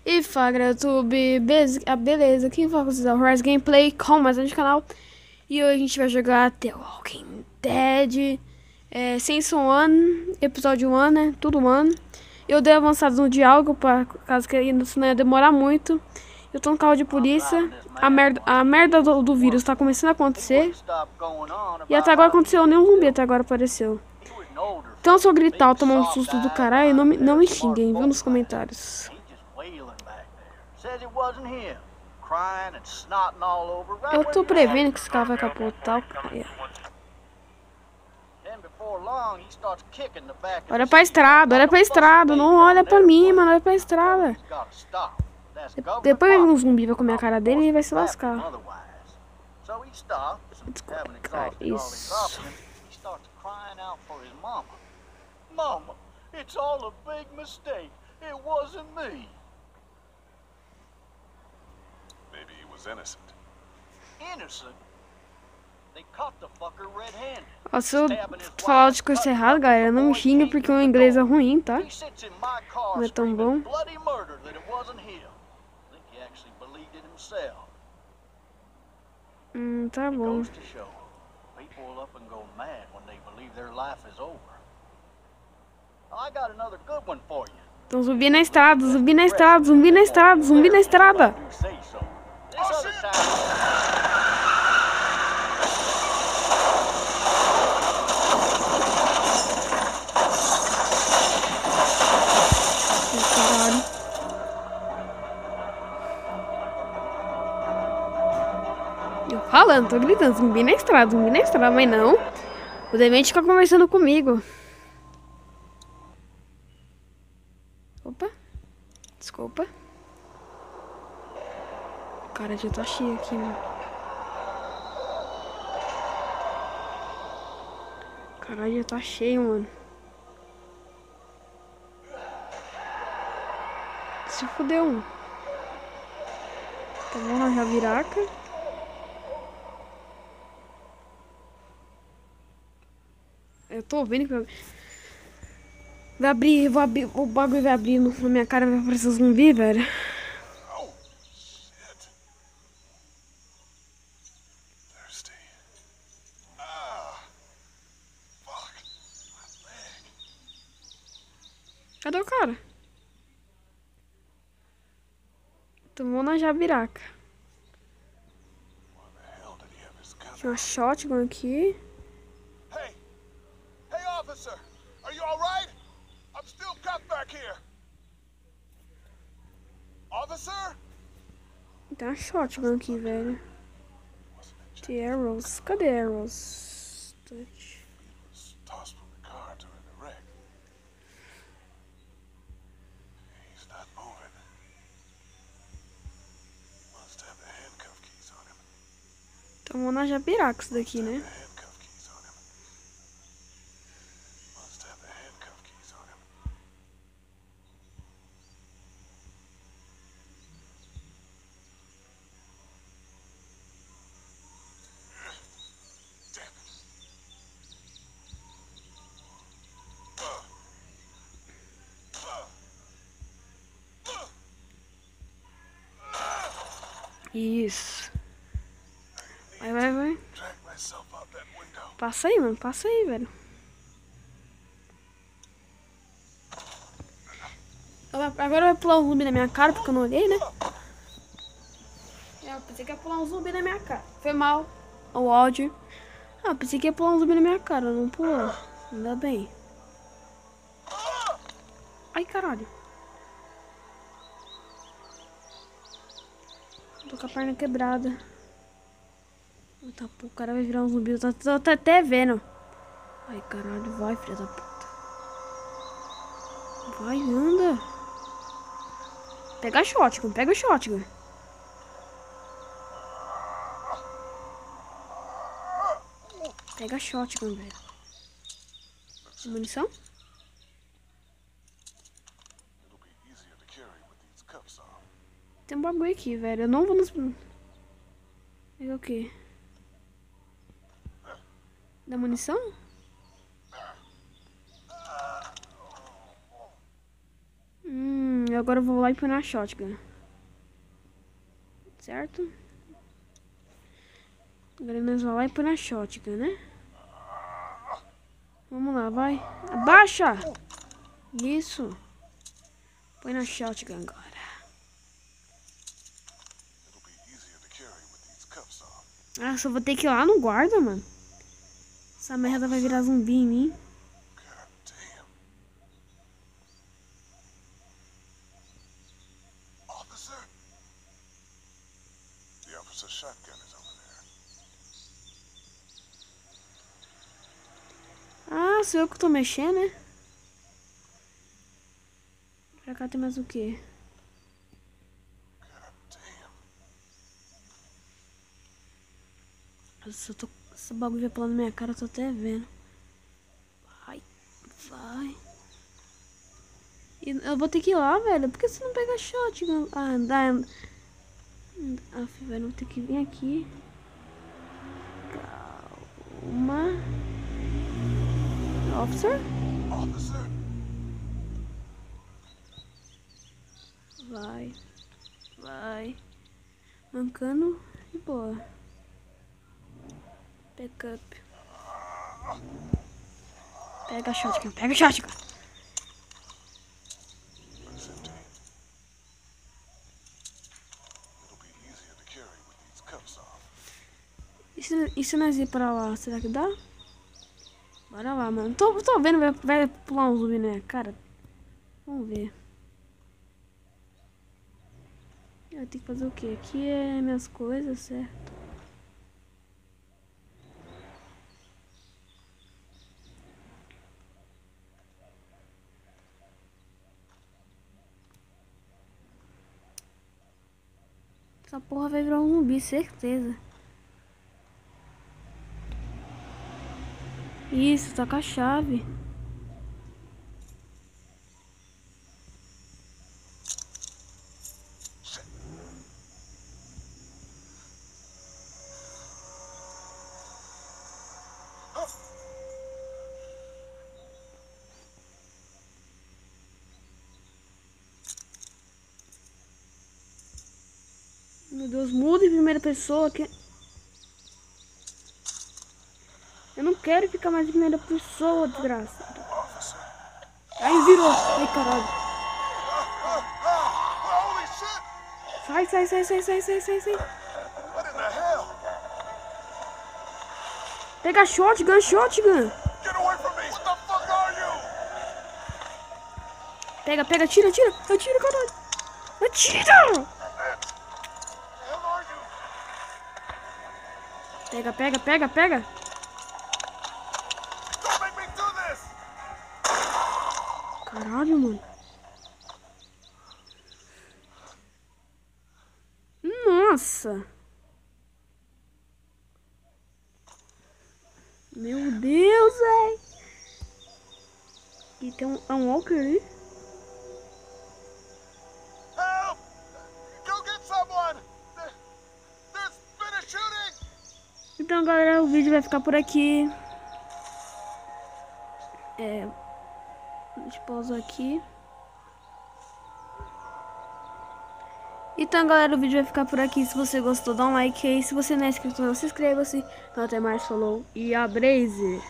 E fala, YouTube, beleza, quem fala com vocês é o Horizon Gameplay com mais um canal. E hoje a gente vai jogar The Walking Dead Season 1, episódio 1, né, tudo 1. Eu dei avançado no diálogo, por caso que isso não ia demorar muito. Eu tô no carro de polícia, a merda do vírus tá começando a acontecer. E até agora aconteceu, nenhum zumbi até agora apareceu. Então se eu gritar ou tomar um susto do caralho, não me xinguem, viu, nos comentários. Eu tô prevendo que esse carro vai capotar. Olha pra estrada, não olha pra mim, mano, olha pra estrada. Depois um zumbi vai comer a cara dele e vai se lascar. Isso. Mama, it's all a big mistake. It wasn't me. Maybe he was innocent. Innocent? They caught the fucker red-handed. Ó, se eu falar de coisa errada, galera, não me xinga porque o meu inglês é ruim, tá? Não é tão bom. Tá bom. Então zumbi na estrada, zumbi na estrada, zumbi na estrada, zumbi na estrada. Caralho. Eu falando, tô gritando, zumbi na estrada, mas não. O demente fica conversando comigo. Opa, desculpa. Cara, já tá cheio aqui, mano. Caralho, já tá cheio, mano. Se fudeu um. Tá bom, na javiraca. Eu tô ouvindo que vai abrir, o bagulho vai abrir na minha cara, vai aparecer um zumbi, velho. Cadê o cara? Tomou na jabiraca. Tinha uma shotgun aqui. Hey, officer! Are you all right? I'm still cuffed back here. Officer? Tem uma shotgun aqui, velho. The arrows. Cadê arrows? Touch. Tossed from the car during the wreck. He's not moving. Must have the handcuff keys on him. Tomou na jabiraca isso daqui, né? Isso. Vai. Passa aí, mano. Passa aí, velho. Agora vai pular um zumbi na minha cara, porque eu não olhei, né? Eu pensei que ia pular um zumbi na minha cara. Foi mal. O áudio. Eu pensei que ia pular um zumbi na minha cara. Não pulou. Ainda bem. Ai, caralho. Tô com a perna quebrada. Eita, pô, o cara vai virar um zumbi. Eu tô até vendo. Ai, caralho, vai, filha da puta. Vai, anda. Pega a shotgun, pega o shotgun. Pega a shotgun, velho. Munição? Tem um bagulho aqui, velho. Eu não vou nos... Pegar o quê? Da munição? Agora eu vou lá e pôr na shotgun. Certo? Agora nós vamos lá e pôr na shotgun, né? Vamos lá, vai. Abaixa! Isso. Põe na shotgun agora. Ah, só vou ter que ir lá no guarda, mano. Essa merda vai virar zumbi em mim. Ah, sou eu que tô mexendo, né? Pra cá tem mais o quê? Nossa, esse bagulho vai pulando na minha cara, eu tô até vendo. Vai, vai. E eu vou ter que ir lá, velho. Por que você não pega shotgun? Ah, dá. Ah, velho, vou ter que vir aqui. Calma. Officer? Vai. Vai. Mancando de boa. Backup. Pega a shotgun, pega a shotgun. E se nós ir pra lá, será que dá? Bora lá, mano. Tô vendo, vai pular um zumbi, né? Cara, vamos ver. Eu tenho que fazer o quê? Aqui é minhas coisas, certo? Essa porra vai virar um zumbi, certeza. Isso, tá com a chave. Meu Deus, muda em primeira pessoa. Eu não quero ficar mais em primeira pessoa, desgraça. Aí virou. Ai, caralho. Sai. Pega shotgun. Pega, tira. Atira, caralho. Atira! Pega. Caralho, mano. Nossa. Meu Deus, velho. E tem um walker ali. Help! Go get someone! There's been a shooting! Então, galera, o vídeo vai ficar por aqui. Deixa eu pausar aqui. Então, galera, o vídeo vai ficar por aqui. Se você gostou, dá um like aí. Se você não é inscrito, não se inscreva-se. Então, até mais, falou e a Blaze.